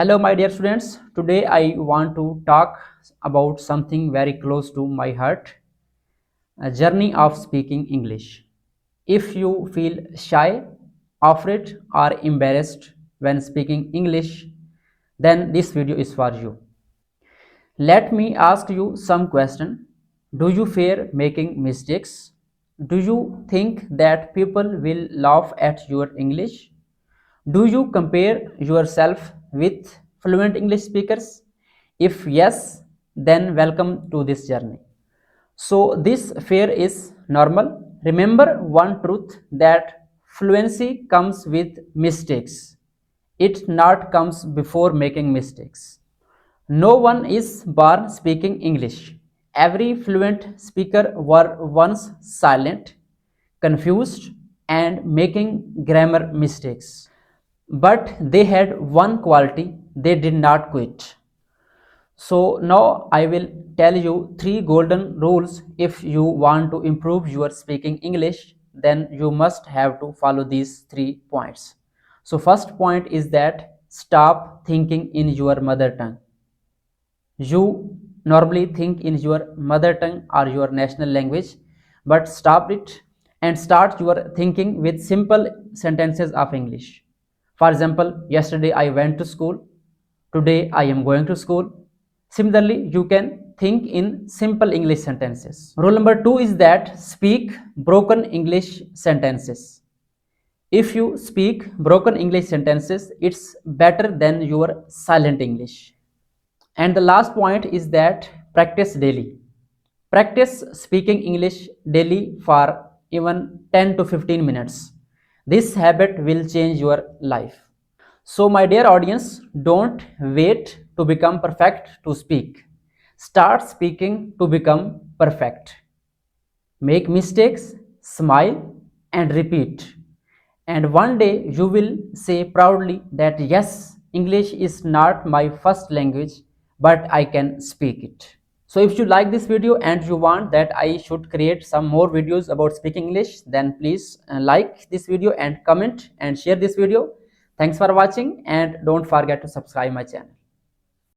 Hello, my dear students. Today I want to talk about something very close to my heart, a journey of speaking English. If you feel shy, afraid, or embarrassed when speaking English, then this video is for you. Let me ask you some question. Do you fear making mistakes? Do you think that people will laugh at your English? Do you compare yourself with fluent English speakers? If yes, then welcome to this journey. So, this fear is normal. Remember one truth that fluency comes with mistakes. It not comes before making mistakes. No one is born speaking English. Every fluent speaker were once silent, confused, and making grammar mistakes. But they had one quality, they did not quit. So now I will tell you three golden rules. If you want to improve your speaking English, then you must have to follow these 3 points. So first point is that stop thinking in your mother tongue. You normally think in your mother tongue or your national language, but stop it and start your thinking with simple sentences of English. For example, yesterday I went to school, today I am going to school. Similarly, you can think in simple English sentences. Rule number 2 is that speak broken English sentences. If you speak broken English sentences, it's better than your silent English. And the last point is that practice daily. Practice speaking English daily for even 10 to 15 minutes. This habit will change your life. So, my dear audience, don't wait to become perfect to speak. Start speaking to become perfect. Make mistakes, smile, and repeat. And one day you will say proudly that yes, English is not my first language, but I can speak it. So if you like this video and you want that I should create some more videos about speaking English, then please like this video and comment and share this video. Thanks for watching and don't forget to subscribe my channel.